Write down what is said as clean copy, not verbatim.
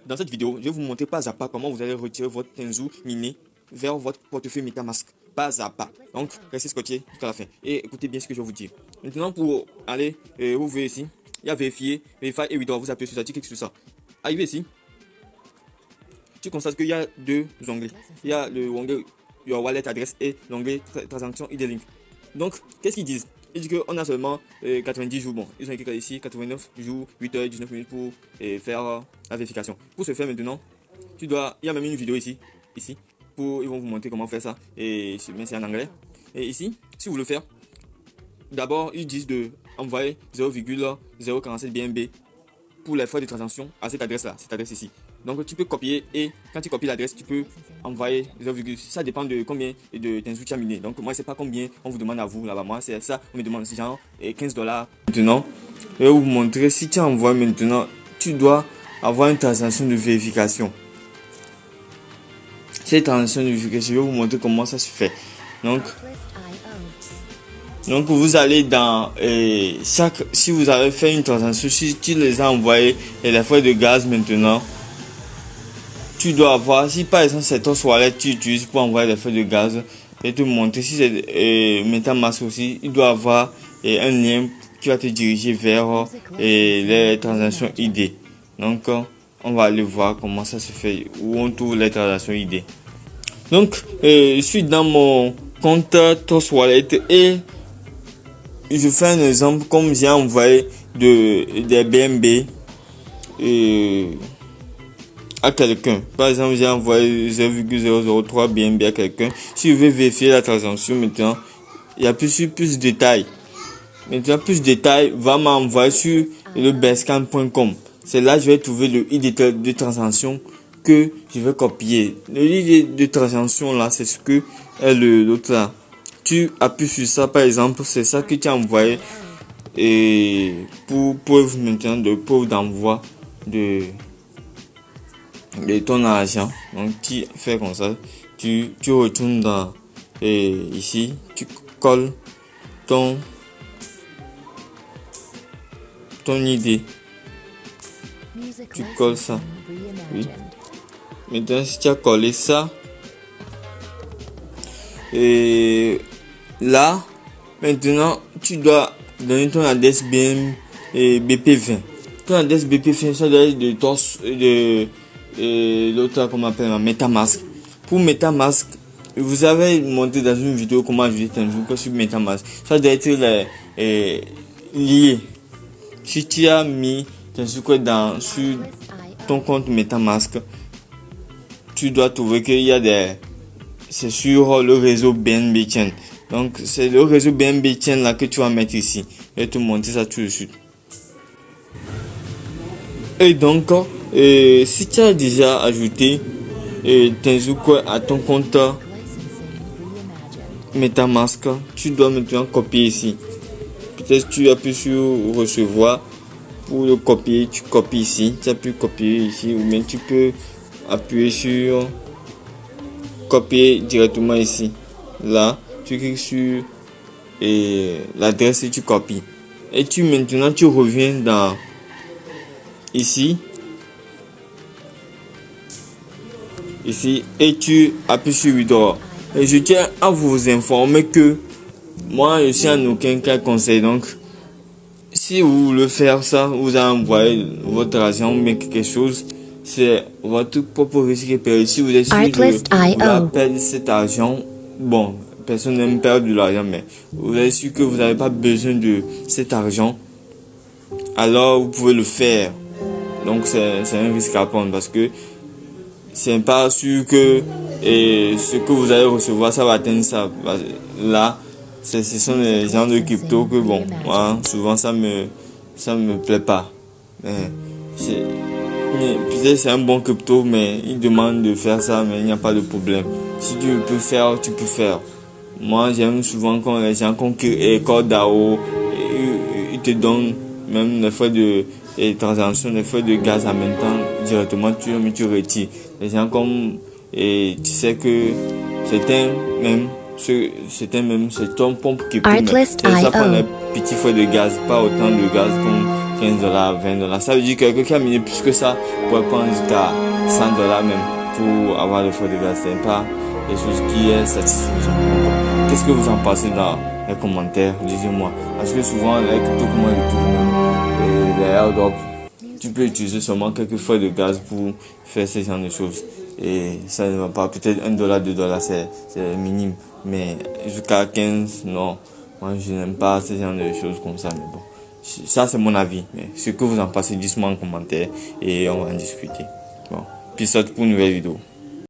Dans cette vidéo, je vais vous montrer pas à pas comment vous allez retirer votre Tenzu Mini vers votre portefeuille MetaMask. Pas à pas. Donc, restez scotché jusqu'à la fin. Et écoutez bien ce que je vais vous dire. Maintenant, pour aller, vous voyez ici, il y a vérifier, Verify et Withdraw. Vous appuyez sur ça, tu cliques sur ça. Arrivé ici, tu constates qu'il y a deux onglets. Il y a le onglet Your Wallet Address et l'onglet Transaction ID Link. Donc, qu'est-ce qu'ils disent? Ils disent qu'on a seulement 90 jours. Bon, ils ont écrit ici 89 jours, 8 heures, 19 minutes pour faire la vérification. Pour ce faire maintenant, il y a même une vidéo ici, ils vont vous montrer comment faire ça. Et c'est en anglais. Et ici, si vous le faites, d'abord, ils disent de envoyer 0,047 BNB pour les frais de transaction à cette adresse-là, cette adresse ici. Donc tu peux copier et quand tu copies l'adresse, tu peux envoyer 0, ça dépend de combien de Tenzu tu as miné. Donc moi, je sais pas combien on vous demande à vous là-bas. Moi, c'est ça, on me demande genre $15. Maintenant, je vais vous montrer si tu envoies maintenant, tu dois avoir une transaction de vérification. Cette transaction de vérification, je vais vous montrer comment ça se fait. Donc vous allez dans si vous avez fait une transaction, si tu les as envoyés et les frais de gaz maintenant, tu dois avoir, si par exemple c'est ton wallet tu utilises pour envoyer les frais de gaz, et te montrer si c'est MetaMask aussi, il doit avoir un lien qui va te diriger vers les transactions ID. Donc on va aller voir comment ça se fait, où on trouve les transactions ID. Donc je suis dans mon compte Trust Wallet et je fais un exemple comme j'ai envoyé des BNB à quelqu'un. Par exemple, j'ai envoyé 0,003 BNB à quelqu'un. Si je veux vérifier la transaction maintenant, il y a plus de détails. Maintenant, plus de détails va m'envoyer sur le bestcam.com. C'est là que je vais trouver le ID de transaction que je vais copier. Le ID de transaction là, c'est ce que est l'autre là. Tu appuies sur ça, par exemple, c'est ça que tu as envoyé et pour preuve maintenant de preuve d'envoi de ton argent. Donc tu fais comme ça, tu retournes dans ici, tu colles ton ID, tu colles ça. Oui. Maintenant si tu as collé ça et là maintenant tu dois donner ton adresse BP20. Ton adresse BP20, ça doit être de l'autre, comme on appelle MetaMask. Pour MetaMask, vous avez montré dans une vidéo comment ajouter Tenzu sur MetaMask. Ça doit être lié. Si tu as mis Tenzu sur ton compte MetaMask, tu dois trouver qu'il y a c'est sur le réseau BNB Chain. Donc c'est le réseau BNB Chain là que tu vas mettre ici. Je vais te montrer ça tout de suite. Et donc si tu as déjà ajouté Tenzu à ton compte MetaMask, tu dois maintenant copier ici. Peut-être tu appuies sur recevoir pour le copier, tu copies ici, tu as pu copier ici, ou bien tu peux appuyer sur copier directement ici. Là, tu cliques sur l'adresse et tu copies. Et maintenant tu reviens dans ici et tu appuies sur Withdraw. Et je tiens à vous informer que moi je suis en aucun cas conseil. Donc si vous voulez faire ça, vous envoyez votre argent ou quelque chose, c'est votre propre risque. Si vous êtes sûr de perdre cet argent, bon, personne n'aime perdre de l'argent, mais vous êtes sûr que vous n'avez pas besoin de cet argent, alors vous pouvez le faire. Donc c'est un risque à prendre parce que c'est pas sûr que ce que vous allez recevoir ça va atteindre ça. Là, ce sont les gens de crypto que bon, moi souvent ça me plaît pas. Peut-être c'est un bon crypto, mais il demande de faire ça, mais il n'y a pas de problème. Si tu peux faire, tu peux faire. Moi j'aime souvent quand les gens code DAO, ils te donnent même les frais de transactions, les frais de gaz en même temps directement tu retires. Les gens comme tu sais que c'était même c'est ton pompe qui peut, c'est ça qu'on a petit frais de gaz, pas autant de gaz $15, $20. Ça veut dire que quelqu'un qui a miné plus que ça pourrait prendre jusqu'à $100 même pour avoir le frais de gaz. C'est pas des choses qui est satisfaisant. Qu'est-ce que vous en pensez dans les commentaires? Dites-moi. Parce que souvent, les crypto, comment ils tournent, et les airdrops, tu peux utiliser seulement quelques frais de gaz pour faire ce genre de choses. Et ça ne va pas. Peut-être $1, $2, c'est minime. Mais jusqu'à 15, non. Moi, je n'aime pas ce genre de choses comme ça. Mais bon, ça, c'est mon avis. Mais ce que vous en pensez, dites-moi en commentaire et on va en discuter. Bon, puis ça pour une nouvelle vidéo.